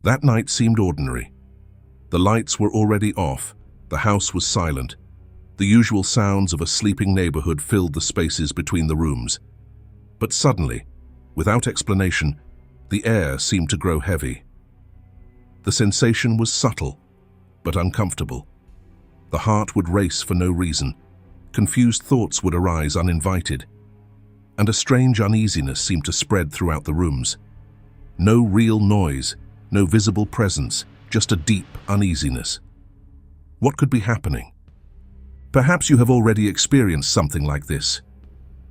That night seemed ordinary. The lights were already off, the house was silent. The usual sounds of a sleeping neighborhood filled the spaces between the rooms. But suddenly, without explanation, the air seemed to grow heavy. The sensation was subtle, but uncomfortable. The heart would race for no reason. Confused thoughts would arise uninvited, and a strange uneasiness seemed to spread throughout the rooms. No real noise, no visible presence, just a deep uneasiness. What could be happening? Perhaps you have already experienced something like this.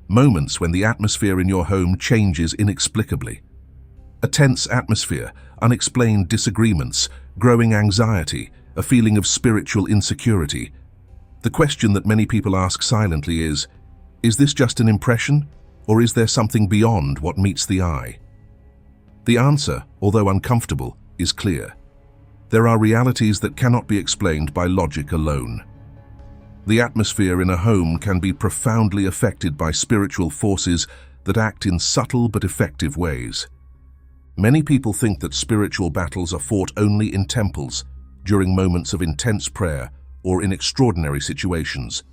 Moments when the atmosphere in your home changes inexplicably. A tense atmosphere, unexplained disagreements, growing anxiety, a feeling of spiritual insecurity. The question that many people ask silently is this just an impression, or is there something beyond what meets the eye? The answer, although uncomfortable, is clear. There are realities that cannot be explained by logic alone. The atmosphere in a home can be profoundly affected by spiritual forces that act in subtle but effective ways. Many people think that spiritual battles are fought only in temples, during moments of intense prayer, or in extraordinary situations.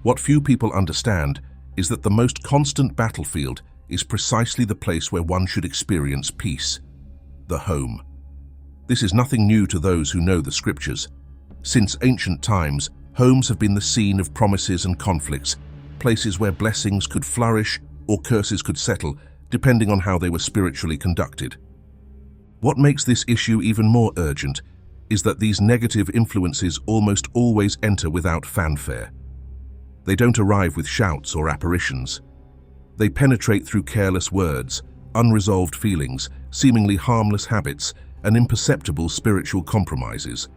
What few people understand is that the most constant battlefield is precisely the place where one should experience peace, the home. This is nothing new to those who know the scriptures. Since ancient times, homes have been the scene of promises and conflicts, places where blessings could flourish or curses could settle, depending on how they were spiritually conducted. What makes this issue even more urgent is that these negative influences almost always enter without fanfare. They don't arrive with shouts or apparitions. They penetrate through careless words, unresolved feelings, seemingly harmless habits, and imperceptible spiritual compromises.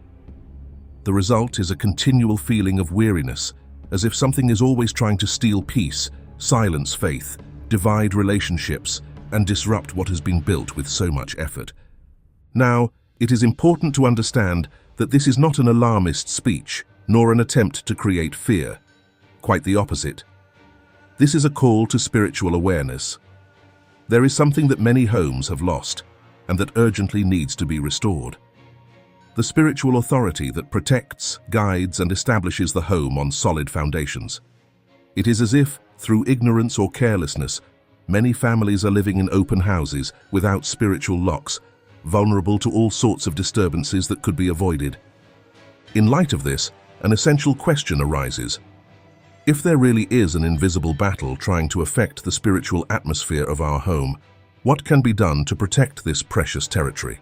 The result is a continual feeling of weariness, as if something is always trying to steal peace, silence faith, divide relationships, and disrupt what has been built with so much effort. Now, it is important to understand that this is not an alarmist speech, nor an attempt to create fear. Quite the opposite. This is a call to spiritual awareness. There is something that many homes have lost, and that urgently needs to be restored. The spiritual authority that protects, guides, and establishes the home on solid foundations. It is as if, through ignorance or carelessness, many families are living in open houses without spiritual locks, vulnerable to all sorts of disturbances that could be avoided. In light of this, an essential question arises. If there really is an invisible battle trying to affect the spiritual atmosphere of our home, what can be done to protect this precious territory?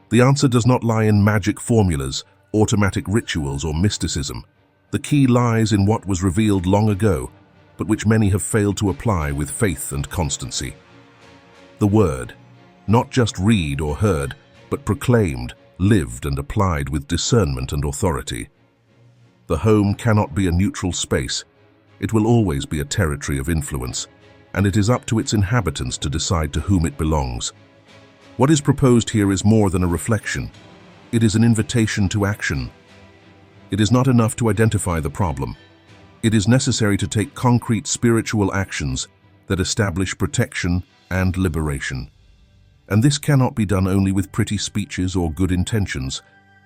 The answer does not lie in magic formulas, automatic rituals, or mysticism. The key lies in what was revealed long ago, but which many have failed to apply with faith and constancy. The Word, not just read or heard, but proclaimed, lived, and applied with discernment and authority. The home cannot be a neutral space. It will always be a territory of influence, and it is up to its inhabitants to decide to whom it belongs. What is proposed here is more than a reflection. It is an invitation to action. It is not enough to identify the problem. It is necessary to take concrete spiritual actions that establish protection and liberation. And this cannot be done only with pretty speeches or good intentions.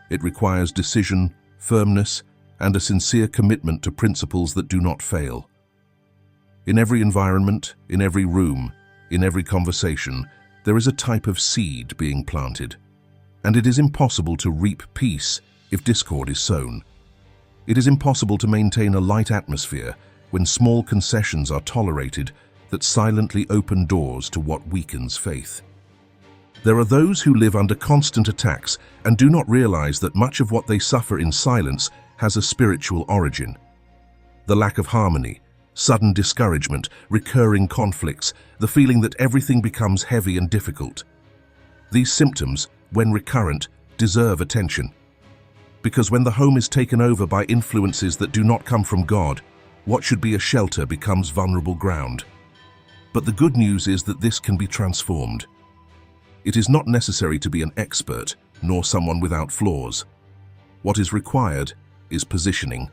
It requires decision, firmness, and a sincere commitment to principles that do not fail. In every environment, in every room, in every conversation, there is a type of seed being planted, and it is impossible to reap peace if discord is sown. It is impossible to maintain a light atmosphere when small concessions are tolerated that silently open doors to what weakens faith. There are those who live under constant attacks and do not realize that much of what they suffer in silence has a spiritual origin. The lack of harmony, sudden discouragement, recurring conflicts, the feeling that everything becomes heavy and difficult. These symptoms, when recurrent, deserve attention. Because when the home is taken over by influences that do not come from God, what should be a shelter becomes vulnerable ground. But the good news is that this can be transformed. It is not necessary to be an expert, nor someone without flaws. What is required is positioning.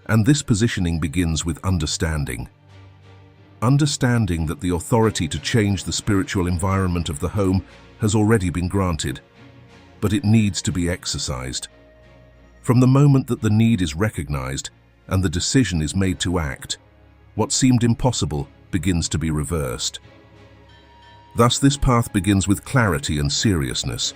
And this positioning begins with understanding. Understanding that the authority to change the spiritual environment of the home has already been granted, but it needs to be exercised. From the moment that the need is recognized and the decision is made to act, what seemed impossible begins to be reversed. Thus, this path begins with clarity and seriousness.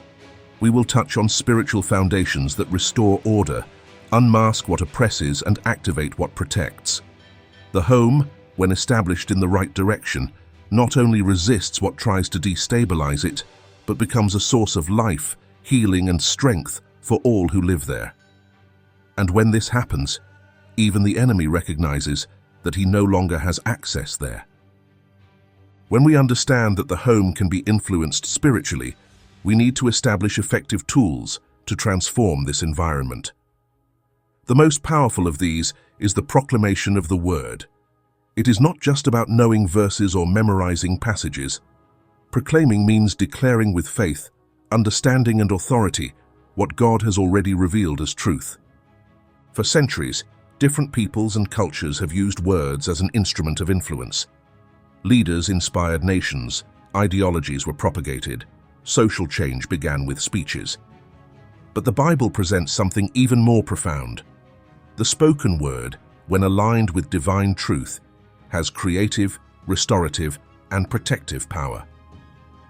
We will touch on spiritual foundations that restore order, unmask what oppresses, and activate what protects. The home, when established in the right direction, not only resists what tries to destabilize it, but becomes a source of life, healing, and strength for all who live there. And when this happens, even the enemy recognizes that he no longer has access there. When we understand that the home can be influenced spiritually, we need to establish effective tools to transform this environment. The most powerful of these is the proclamation of the Word. It is not just about knowing verses or memorizing passages. Proclaiming means declaring with faith, understanding, and authority what God has already revealed as truth. For centuries, different peoples and cultures have used words as an instrument of influence. Leaders inspired nations, ideologies were propagated, social change began with speeches. But the Bible presents something even more profound. The spoken word, when aligned with divine truth, has creative, restorative, and protective power.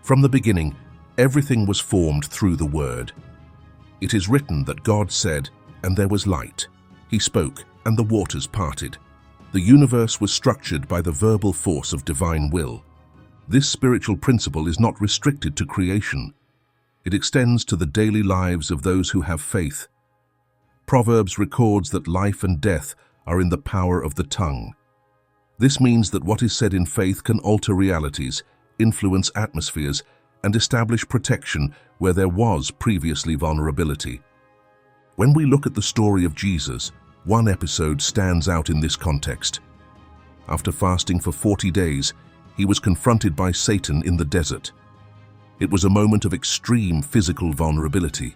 From the beginning, everything was formed through the Word. It is written that God said, "And there was light." He spoke, and the waters parted. The universe was structured by the verbal force of divine will. This spiritual principle is not restricted to creation. It extends to the daily lives of those who have faith. Proverbs records that life and death are in the power of the tongue. This means that what is said in faith can alter realities, influence atmospheres, and establish protection where there was previously vulnerability. When we look at the story of Jesus, one episode stands out in this context. After fasting for 40 days, he was confronted by Satan in the desert. It was a moment of extreme physical vulnerability.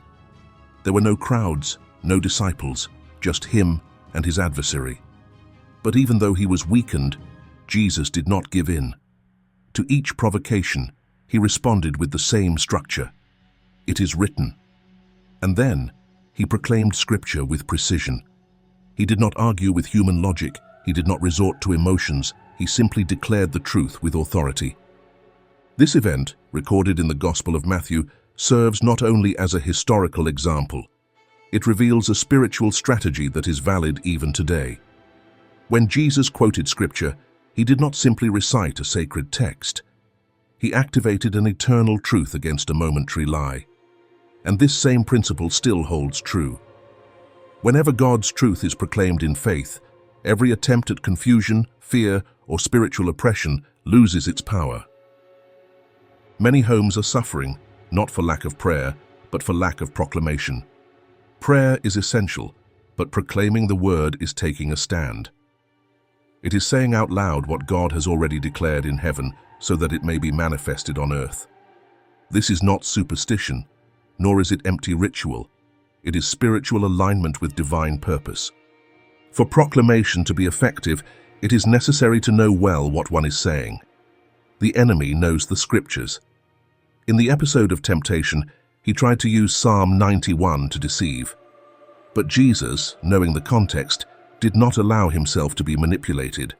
There were no crowds, no disciples, just him and his adversary. But even though he was weakened, Jesus did not give in. To each provocation, he responded with the same structure. "It is written." And then, he proclaimed Scripture with precision. He did not argue with human logic, he did not resort to emotions, he simply declared the truth with authority. This event, recorded in the Gospel of Matthew, serves not only as a historical example. It reveals a spiritual strategy that is valid even today. When Jesus quoted Scripture, he did not simply recite a sacred text. He activated an eternal truth against a momentary lie. And this same principle still holds true. Whenever God's truth is proclaimed in faith, every attempt at confusion, fear, or spiritual oppression loses its power. Many homes are suffering, not for lack of prayer, but for lack of proclamation. Prayer is essential, but proclaiming the word is taking a stand. It is saying out loud what God has already declared in heaven so that it may be manifested on earth. This is not superstition, nor is it empty ritual. It is spiritual alignment with divine purpose. For proclamation to be effective, it is necessary to know well what one is saying. The enemy knows the Scriptures. In the episode of temptation, he tried to use Psalm 91 to deceive. But Jesus, knowing the context, did not allow himself to be manipulated.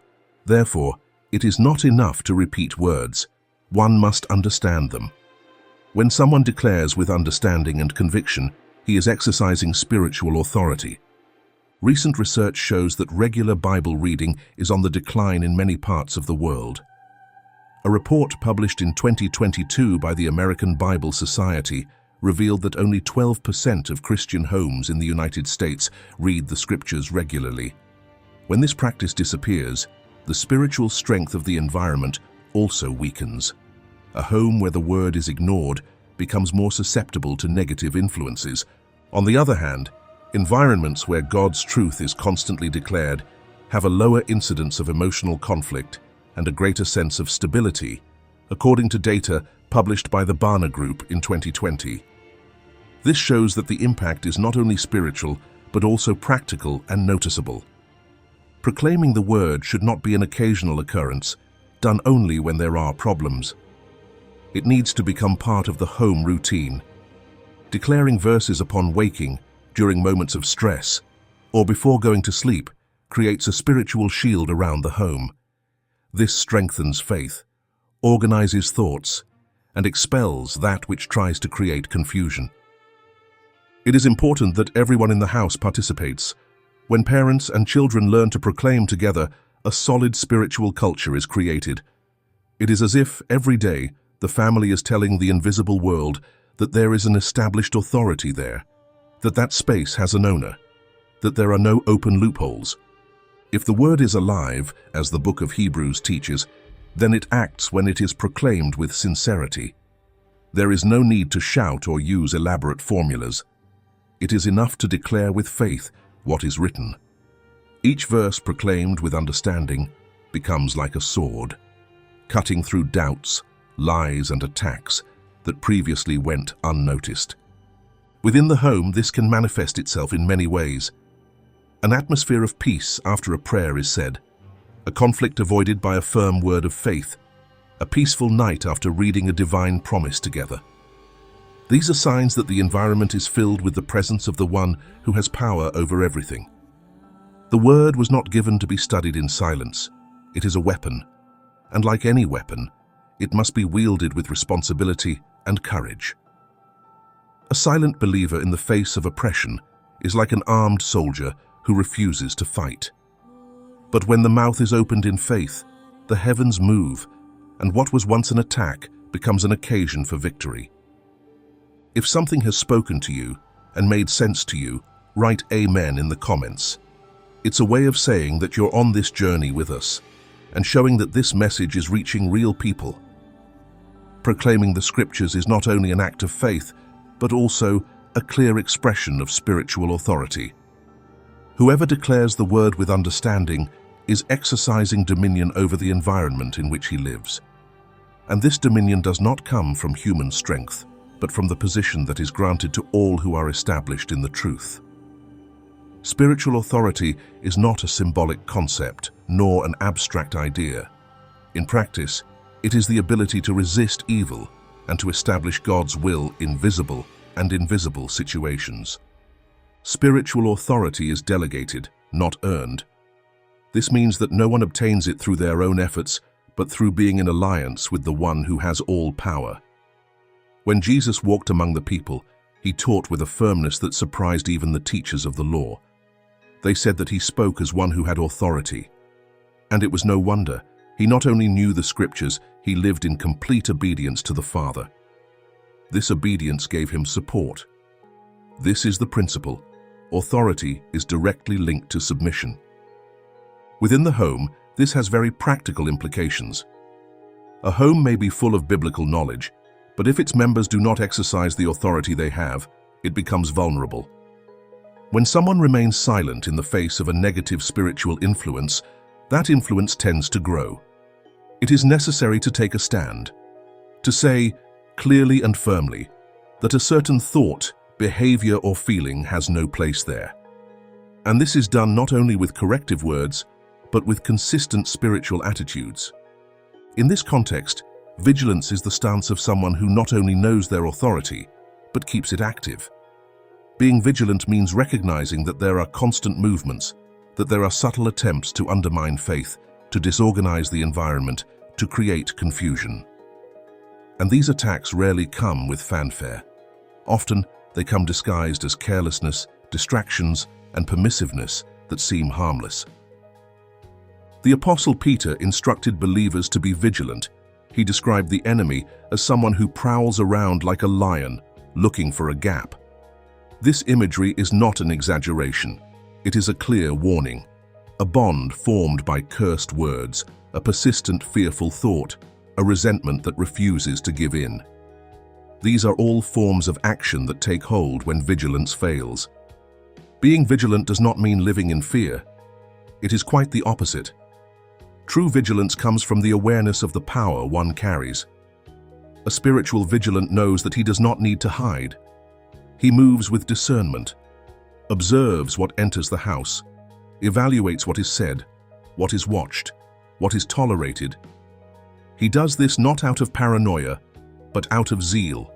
Therefore, it is not enough to repeat words. One must understand them. When someone declares with understanding and conviction, he is exercising spiritual authority. Recent research shows that regular Bible reading is on the decline in many parts of the world. A report published in 2022 by the American Bible Society revealed that only 12% of Christian homes in the United States read the Scriptures regularly. When this practice disappears, the spiritual strength of the environment also weakens. A home where the word is ignored becomes more susceptible to negative influences. On the other hand, environments where God's truth is constantly declared have a lower incidence of emotional conflict and a greater sense of stability, according to data published by the Barna Group in 2020. This shows that the impact is not only spiritual, but also practical and noticeable. Proclaiming the word should not be an occasional occurrence, done only when there are problems. It needs to become part of the home routine. Declaring verses upon waking, during moments of stress, or before going to sleep, creates a spiritual shield around the home. This strengthens faith, organizes thoughts, and expels that which tries to create confusion. It is important that everyone in the house participates. When parents and children learn to proclaim together, a solid spiritual culture is created. It is as if, every day, the family is telling the invisible world that there is an established authority there, that that space has an owner, that there are no open loopholes. If the word is alive, as the book of Hebrews teaches, then it acts when it is proclaimed with sincerity. There is no need to shout or use elaborate formulas. It is enough to declare with faith what is written. Each verse proclaimed with understanding becomes like a sword, cutting through doubts, lies, and attacks that previously went unnoticed. Within the home, this can manifest itself in many ways. An atmosphere of peace after a prayer is said, a conflict avoided by a firm word of faith, a peaceful night after reading a divine promise together. These are signs that the environment is filled with the presence of the one who has power over everything. The word was not given to be studied in silence. It is a weapon, and like any weapon, it must be wielded with responsibility and courage. A silent believer in the face of oppression is like an armed soldier who refuses to fight. But when the mouth is opened in faith, the heavens move, and what was once an attack becomes an occasion for victory. If something has spoken to you and made sense to you, write Amen in the comments. It's a way of saying that you're on this journey with us and showing that this message is reaching real people. Proclaiming the scriptures is not only an act of faith, but also a clear expression of spiritual authority. Whoever declares the word with understanding is exercising dominion over the environment in which he lives. And this dominion does not come from human strength, but from the position that is granted to all who are established in the truth. Spiritual authority is not a symbolic concept, nor an abstract idea. In practice, it is the ability to resist evil and to establish God's will in visible and invisible situations. Spiritual authority is delegated, not earned. This means that no one obtains it through their own efforts, but through being in alliance with the one who has all power. When Jesus walked among the people, he taught with a firmness that surprised even the teachers of the law. They said that he spoke as one who had authority. And it was no wonder. He not only knew the scriptures, he lived in complete obedience to the Father. This obedience gave him support. This is the principle. Authority is directly linked to submission. Within the home, this has very practical implications. A home may be full of biblical knowledge, but if its members do not exercise the authority they have, it becomes vulnerable. When someone remains silent in the face of a negative spiritual influence, that influence tends to grow. It is necessary to take a stand, to say, clearly and firmly, that a certain thought, behavior, or feeling has no place there. And this is done not only with corrective words, but with consistent spiritual attitudes. In this context, vigilance is the stance of someone who not only knows their authority, but keeps it active. Being vigilant means recognizing that there are constant movements, that there are subtle attempts to undermine faith, to disorganize the environment, to create confusion. And these attacks rarely come with fanfare. Often, they come disguised as carelessness, distractions, and permissiveness that seem harmless. The Apostle Peter instructed believers to be vigilant. He described the enemy as someone who prowls around like a lion, looking for a gap. This imagery is not an exaggeration. It is a clear warning. A bond formed by cursed words, a persistent fearful thought, a resentment that refuses to give in. These are all forms of action that take hold when vigilance fails. Being vigilant does not mean living in fear. It is quite the opposite. True vigilance comes from the awareness of the power one carries. A spiritual vigilant knows that he does not need to hide. He moves with discernment, observes what enters the house, evaluates what is said, what is watched, what is tolerated. He does this not out of paranoia, but out of zeal.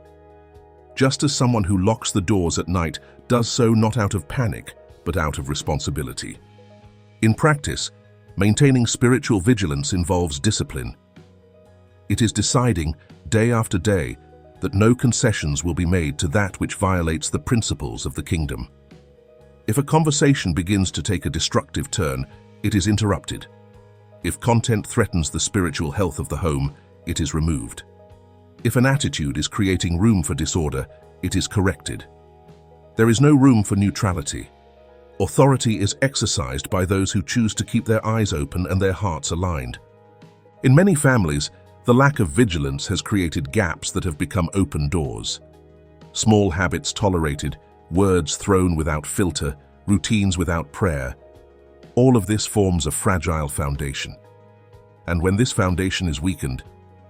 Just as someone who locks the doors at night does so not out of panic, but out of responsibility. In practice, maintaining spiritual vigilance involves discipline. It is deciding, day after day, that no concessions will be made to that which violates the principles of the kingdom. If a conversation begins to take a destructive turn, it is interrupted. If content threatens the spiritual health of the home, it is removed. If an attitude is creating room for disorder, it is corrected. There is no room for neutrality. Authority is exercised by those who choose to keep their eyes open and their hearts aligned. In many families, the lack of vigilance has created gaps that have become open doors. Small habits tolerated, words thrown without filter, routines without prayer. All of this forms a fragile foundation. And when this foundation is weakened,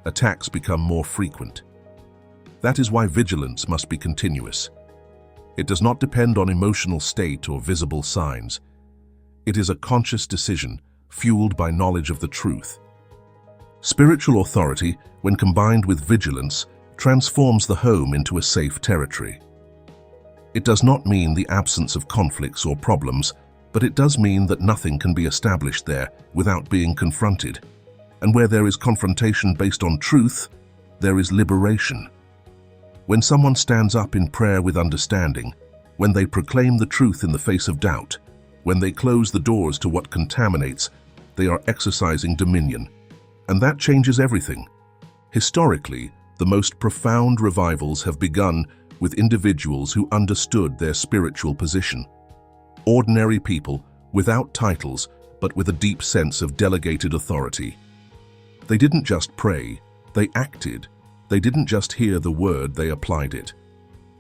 attacks become more frequent. That is why vigilance must be continuous. It does not depend on emotional state or visible signs. It is a conscious decision, fueled by knowledge of the truth. Spiritual authority, when combined with vigilance, transforms the home into a safe territory. It does not mean the absence of conflicts or problems, but it does mean that nothing can be established there without being confronted. And where there is confrontation based on truth, there is liberation. When someone stands up in prayer with understanding, when they proclaim the truth in the face of doubt, when they close the doors to what contaminates, they are exercising dominion. And that changes everything. Historically, the most profound revivals have begun with individuals who understood their spiritual position. Ordinary people, without titles, but with a deep sense of delegated authority. They didn't just pray, they acted. They didn't just hear the word, they applied it.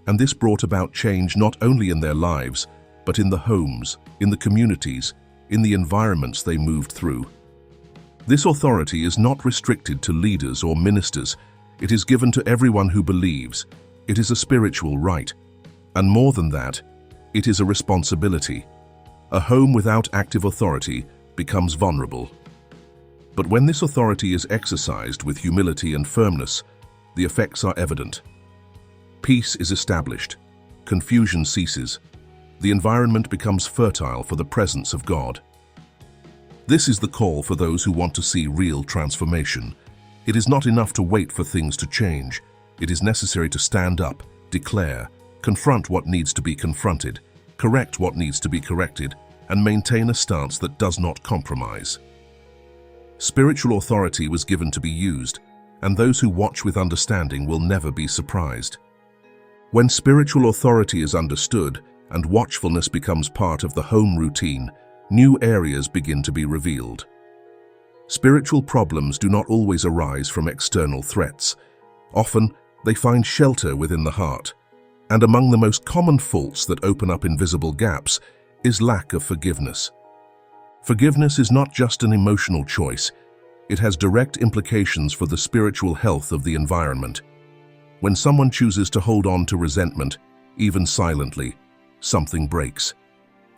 And this brought about change not only in their lives, but in the homes, in the communities, in the environments they moved through. This authority is not restricted to leaders or ministers. It is given to everyone who believes. It is a spiritual right. And more than that, it is a responsibility. A home without active authority becomes vulnerable. But when this authority is exercised with humility and firmness, the effects are evident. Peace is established. Confusion ceases. The environment becomes fertile for the presence of God. This is the call for those who want to see real transformation. It is not enough to wait for things to change. It is necessary to stand up, declare, confront what needs to be confronted, correct what needs to be corrected, and maintain a stance that does not compromise. Spiritual authority was given to be used, and those who watch with understanding will never be surprised. When spiritual authority is understood and watchfulness becomes part of the home routine, new areas begin to be revealed. Spiritual problems do not always arise from external threats. Often, they find shelter within the heart. And among the most common faults that open up invisible gaps is lack of forgiveness. Forgiveness is not just an emotional choice. It has direct implications for the spiritual health of the environment. When someone chooses to hold on to resentment, even silently, something breaks.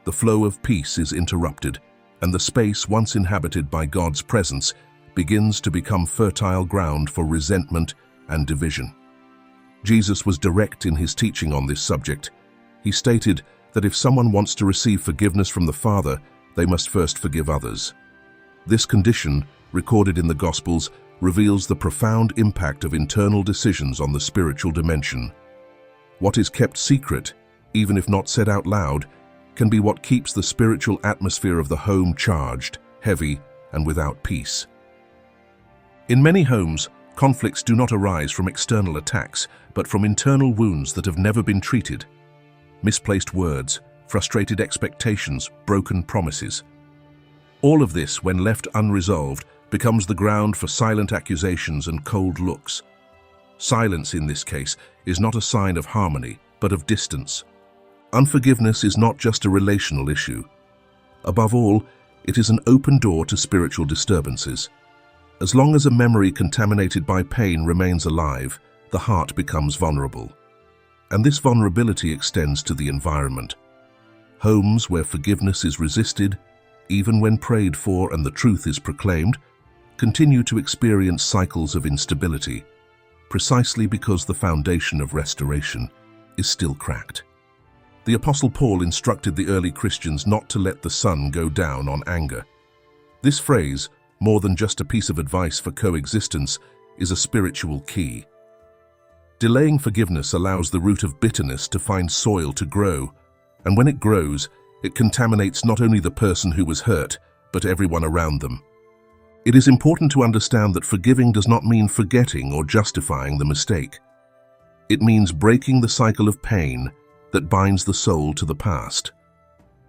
The flow of peace is interrupted, and the space once inhabited by God's presence begins to become fertile ground for resentment and division. Jesus was direct in his teaching on this subject. He stated that if someone wants to receive forgiveness from the Father, they must first forgive others. This condition, recorded in the Gospels, reveals the profound impact of internal decisions on the spiritual dimension. What is kept secret, even if not said out loud, can be what keeps the spiritual atmosphere of the home charged, heavy, and without peace. In many homes, conflicts do not arise from external attacks, but from internal wounds that have never been treated. Misplaced words, frustrated expectations, broken promises. All of this, when left unresolved, becomes the ground for silent accusations and cold looks. Silence, in this case, is not a sign of harmony, but of distance. Unforgiveness is not just a relational issue. Above all, it is an open door to spiritual disturbances. As long as a memory contaminated by pain remains alive, the heart becomes vulnerable. And this vulnerability extends to the environment. Homes where forgiveness is resisted, even when prayed for and the truth is proclaimed, continue to experience cycles of instability. precisely because the foundation of restoration is still cracked. The Apostle Paul instructed the early Christians not to let the sun go down on anger. This phrase, more than just a piece of advice for coexistence, is a spiritual key. Delaying forgiveness allows the root of bitterness to find soil to grow, and when it grows, it contaminates not only the person who was hurt, but everyone around them. It is important to understand that forgiving does not mean forgetting or justifying the mistake. It means breaking the cycle of pain that binds the soul to the past.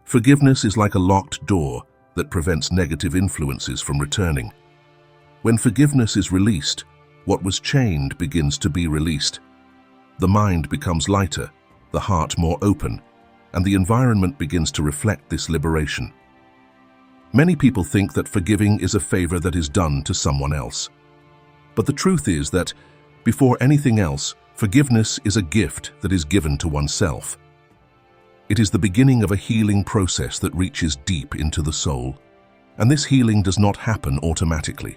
Forgiveness is like a locked door that prevents negative influences from returning. When forgiveness is released, what was chained begins to be released. The mind becomes lighter, the heart more open, and the environment begins to reflect this liberation. Many people think that forgiving is a favor that is done to someone else. But the truth is that, before anything else, forgiveness is a gift that is given to oneself. It is the beginning of a healing process that reaches deep into the soul, and this healing does not happen automatically.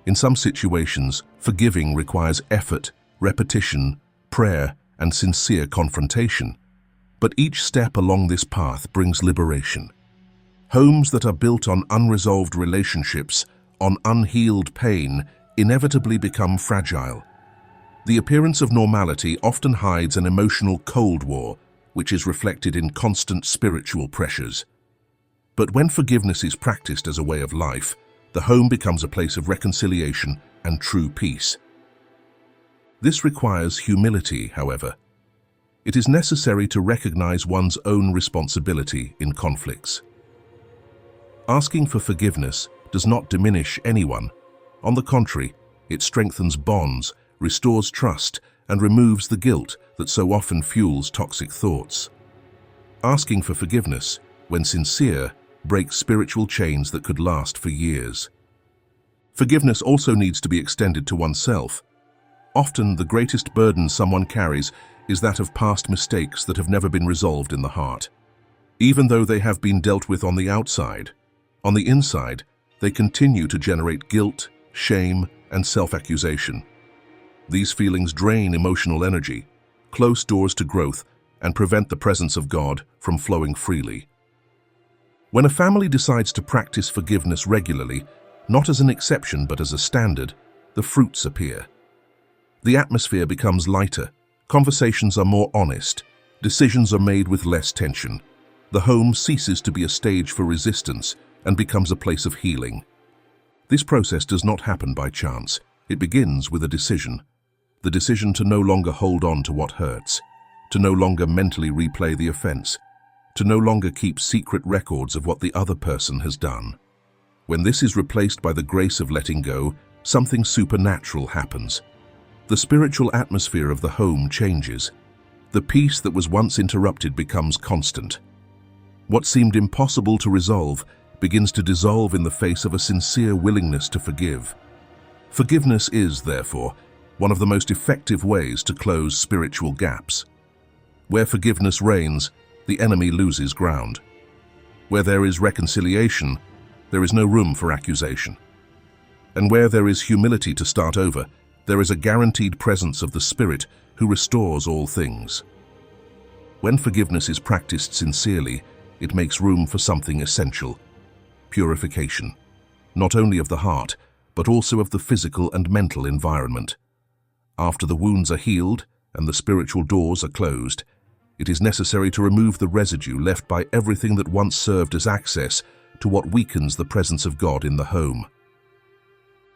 In some situations, forgiving requires effort, repetition, prayer, and sincere confrontation. But each step along this path brings liberation. Homes that are built on unresolved relationships, on unhealed pain, inevitably become fragile. The appearance of normality often hides an emotional Cold War, which is reflected in constant spiritual pressures. But when forgiveness is practiced as a way of life, the home becomes a place of reconciliation and true peace. This requires humility, however. It is necessary to recognize one's own responsibility in conflicts. Asking for forgiveness does not diminish anyone. On the contrary, it strengthens bonds, restores trust, and removes the guilt that so often fuels toxic thoughts. Asking for forgiveness, when sincere, breaks spiritual chains that could last for years. Forgiveness also needs to be extended to oneself. Often, the greatest burden someone carries is that of past mistakes that have never been resolved in the heart. Even though they have been dealt with on the outside, on the inside, they continue to generate guilt, shame, and self-accusation. These feelings drain emotional energy, close doors to growth, and prevent the presence of God from flowing freely. When a family decides to practice forgiveness regularly, not as an exception but as a standard, the fruits appear. The atmosphere becomes lighter, conversations are more honest, decisions are made with less tension. The home ceases to be a stage for resistance and becomes a place of healing. This process does not happen by chance. It begins with a decision. The decision to no longer hold on to what hurts, to no longer mentally replay the offense, to no longer keep secret records of what the other person has done. When this is replaced by the grace of letting go, something supernatural happens. The spiritual atmosphere of the home changes. The peace that was once interrupted becomes constant. What seemed impossible to resolve begins to dissolve in the face of a sincere willingness to forgive. Forgiveness is, therefore, one of the most effective ways to close spiritual gaps. Where forgiveness reigns, the enemy loses ground. Where there is reconciliation, there is no room for accusation. And where there is humility to start over, there is a guaranteed presence of the Spirit who restores all things. When forgiveness is practiced sincerely, it makes room for something essential: purification, not only of the heart, but also of the physical and mental environment. After the wounds are healed and the spiritual doors are closed, it is necessary to remove the residue left by everything that once served as access to what weakens the presence of God in the home.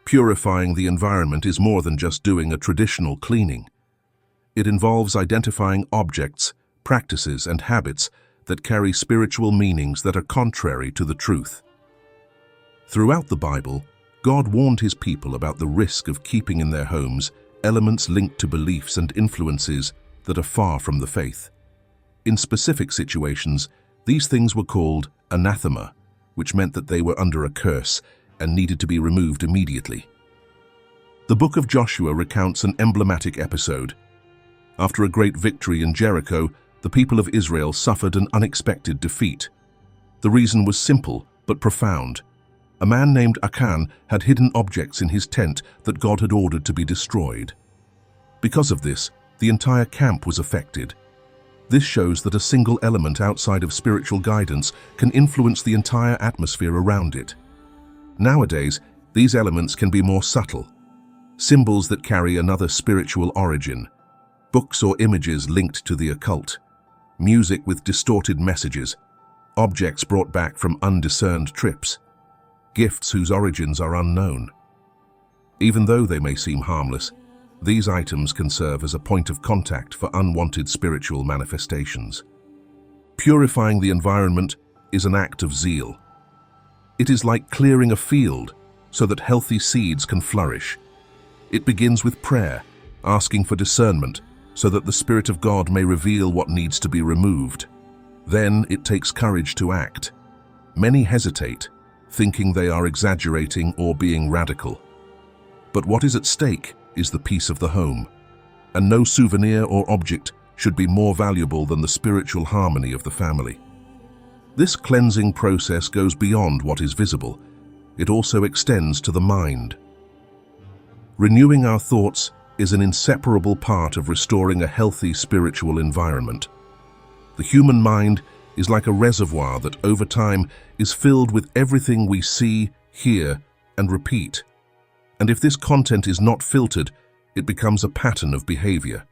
Purifying the environment is more than just doing a traditional cleaning. It involves identifying objects, practices, and habits that carry spiritual meanings that are contrary to the truth. Throughout the Bible, God warned his people about the risk of keeping in their homes elements linked to beliefs and influences that are far from the faith. In specific situations, these things were called anathema, which meant that they were under a curse and needed to be removed immediately. The book of Joshua recounts an emblematic episode. After a great victory in Jericho, the people of Israel suffered an unexpected defeat. The reason was simple but profound. A man named Achan had hidden objects in his tent that God had ordered to be destroyed. Because of this, the entire camp was affected. This shows that a single element outside of spiritual guidance can influence the entire atmosphere around it. Nowadays, these elements can be more subtle. Symbols that carry another spiritual origin, books or images linked to the occult, music with distorted messages, objects brought back from undiscerned trips, gifts whose origins are unknown. Even though they may seem harmless, these items can serve as a point of contact for unwanted spiritual manifestations. Purifying the environment is an act of zeal. It is like clearing a field so that healthy seeds can flourish. It begins with prayer, asking for discernment so that the Spirit of God may reveal what needs to be removed. Then it takes courage to act. Many hesitate, thinking they are exaggerating or being radical. But what is at stake is the peace of the home, and no souvenir or object should be more valuable than the spiritual harmony of the family. This cleansing process goes beyond what is visible. It also extends to the mind. Renewing our thoughts is an inseparable part of restoring a healthy spiritual environment. The human mind is like a reservoir that over time is filled with everything we see, hear, and repeat. And if this content is not filtered, it becomes a pattern of behavior.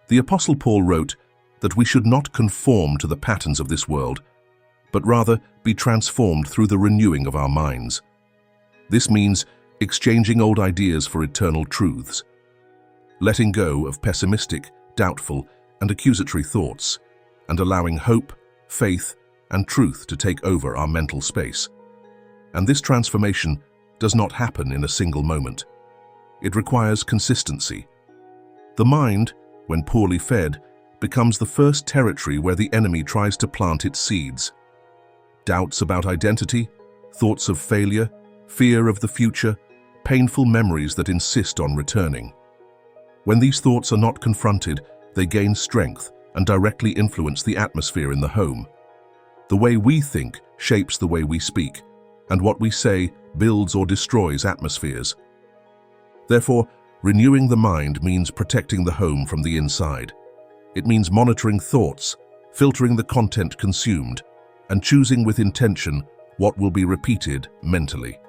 The Apostle Paul wrote that we should not conform to the patterns of this world, but rather be transformed through the renewing of our minds. This means exchanging old ideas for eternal truths, letting go of pessimistic, doubtful, and accusatory thoughts, and allowing hope, faith, and truth to take over our mental space. And this transformation does not happen in a single moment. It requires consistency. The mind, when poorly fed, becomes the first territory where the enemy tries to plant its seeds. Doubts about identity, thoughts of failure, fear of the future, painful memories that insist on returning. When these thoughts are not confronted, they gain strength and directly influence the atmosphere in the home. The way we think shapes the way we speak, and what we say builds or destroys atmospheres. Therefore, renewing the mind means protecting the home from the inside. It means monitoring thoughts, filtering the content consumed, and choosing with intention what will be repeated mentally.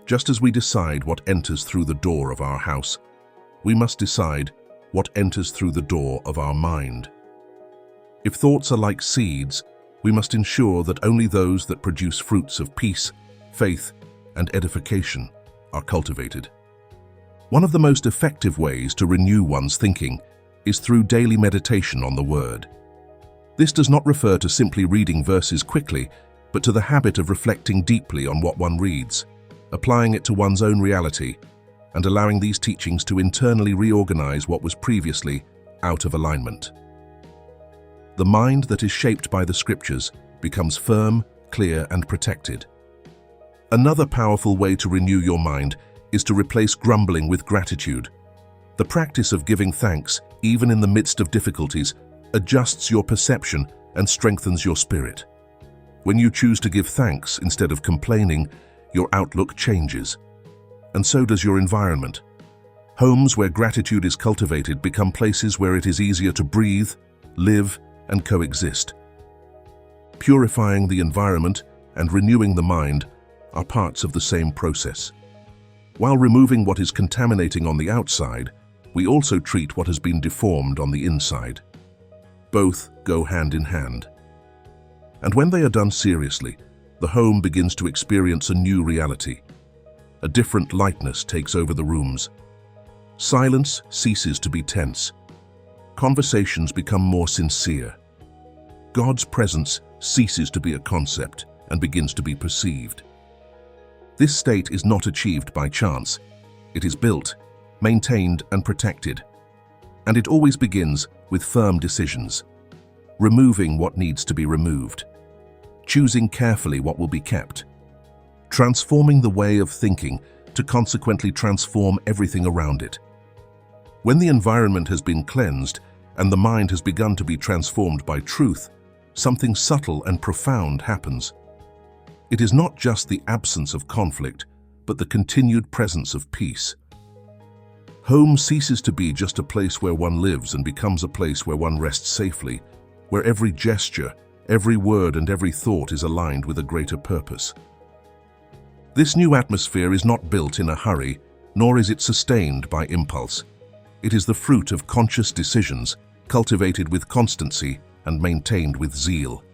Just as we decide what enters through the door of our house, we must decide what enters through the door of our mind. If thoughts are like seeds, we must ensure that only those that produce fruits of peace, faith, and edification are cultivated. One of the most effective ways to renew one's thinking is through daily meditation on the Word. This does not refer to simply reading verses quickly, but to the habit of reflecting deeply on what one reads, applying it to one's own reality, and allowing these teachings to internally reorganize what was previously out of alignment. The mind that is shaped by the Scriptures becomes firm, clear, and protected. Another powerful way to renew your mind is to replace grumbling with gratitude. The practice of giving thanks, even in the midst of difficulties, adjusts your perception and strengthens your spirit. When you choose to give thanks instead of complaining, your outlook changes. And so does your environment. Homes where gratitude is cultivated become places where it is easier to breathe, live, and coexist. Purifying the environment and renewing the mind are parts of the same process. While removing what is contaminating on the outside, we also treat what has been deformed on the inside. Both go hand in hand. And when they are done seriously, the home begins to experience a new reality. A different lightness takes over the rooms. Silence ceases to be tense. Conversations become more sincere. God's presence ceases to be a concept and begins to be perceived. This state is not achieved by chance. It is built, maintained, and protected. And it always begins with firm decisions. Removing what needs to be removed. Choosing carefully what will be kept. Transforming the way of thinking to consequently transform everything around it. When the environment has been cleansed and the mind has begun to be transformed by truth, something subtle and profound happens. It is not just the absence of conflict, but the continued presence of peace. Home ceases to be just a place where one lives and becomes a place where one rests safely, where every gesture, every word and every thought is aligned with a greater purpose. This new atmosphere is not built in a hurry, nor is it sustained by impulse. It is the fruit of conscious decisions, cultivated with constancy and maintained with zeal.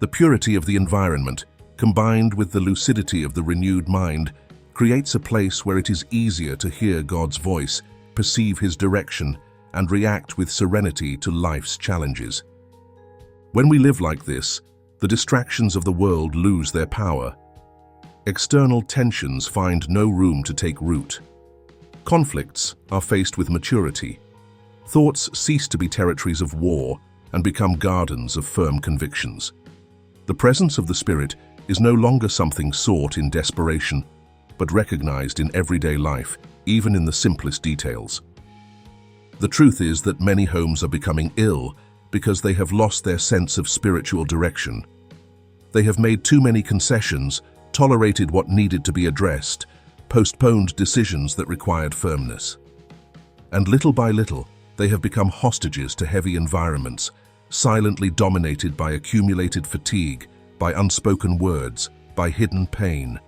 The purity of the environment, combined with the lucidity of the renewed mind, creates a place where it is easier to hear God's voice, perceive His direction, and react with serenity to life's challenges. When we live like this, the distractions of the world lose their power. External tensions find no room to take root. Conflicts are faced with maturity. Thoughts cease to be territories of war and become gardens of firm convictions. The presence of the Spirit is no longer something sought in desperation, but recognized in everyday life, even in the simplest details. The truth is that many homes are becoming ill because they have lost their sense of spiritual direction. They have made too many concessions, tolerated what needed to be addressed, postponed decisions that required firmness. And little by little, they have become hostages to heavy environments, silently dominated by accumulated fatigue, by unspoken words, by hidden pain.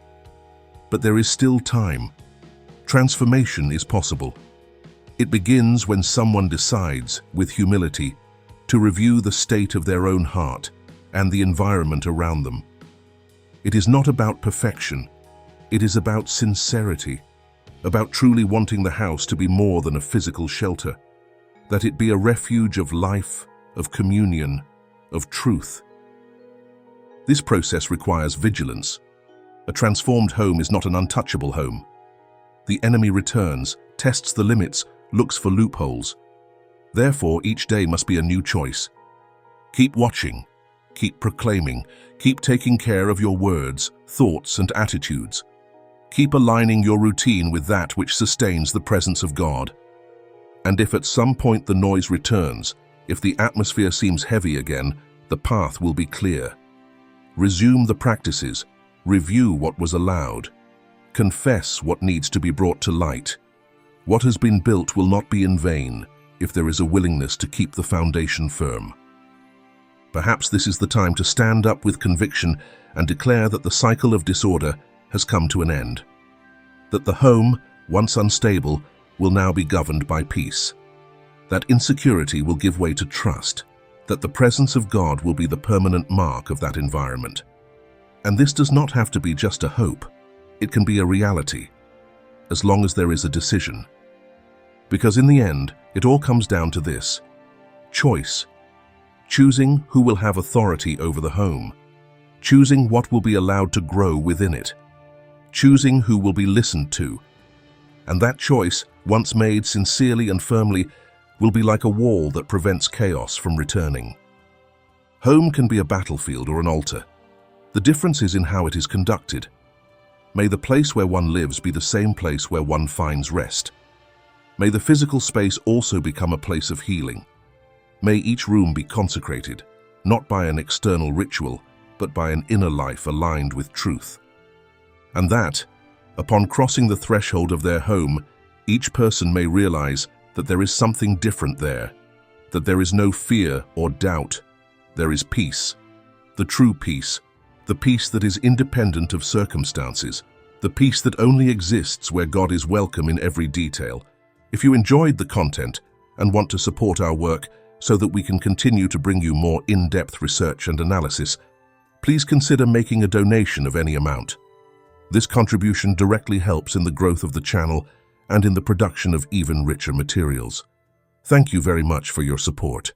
But there is still time. Transformation is possible. It begins when someone decides, with humility, to review the state of their own heart and the environment around them. It is not about perfection. It is about sincerity, about truly wanting the house to be more than a physical shelter, that it be a refuge of life, of communion, of truth. This process requires vigilance. A transformed home is not an untouchable home. The enemy returns, tests the limits, looks for loopholes. Therefore, each day must be a new choice. Keep watching, keep proclaiming, keep taking care of your words, thoughts, and attitudes. Keep aligning your routine with that which sustains the presence of God. And if at some point the noise returns, if the atmosphere seems heavy again, the path will be clear. Resume the practices, review what was allowed, confess what needs to be brought to light. What has been built will not be in vain if there is a willingness to keep the foundation firm. Perhaps this is the time to stand up with conviction and declare that the cycle of disorder has come to an end, that the home, once unstable, will now be governed by peace, that insecurity will give way to trust, that the presence of God will be the permanent mark of that environment. And this does not have to be just a hope. It can be a reality, as long as there is a decision. Because in the end, it all comes down to this: choice. Choosing who will have authority over the home. Choosing what will be allowed to grow within it. Choosing who will be listened to. And that choice, once made sincerely and firmly, will be like a wall that prevents chaos from returning. Home can be a battlefield or an altar. The difference is in how it is conducted. May the place where one lives be the same place where one finds rest. May the physical space also become a place of healing. May each room be consecrated, not by an external ritual, but by an inner life aligned with truth. And that, upon crossing the threshold of their home, each person may realize that there is something different there, that there is no fear or doubt. There is peace, the true peace, the peace that is independent of circumstances, the peace that only exists where God is welcome in every detail. If you enjoyed the content and want to support our work so that we can continue to bring you more in-depth research and analysis, please consider making a donation of any amount. This contribution directly helps in the growth of the channel and in the production of even richer materials. Thank you very much for your support.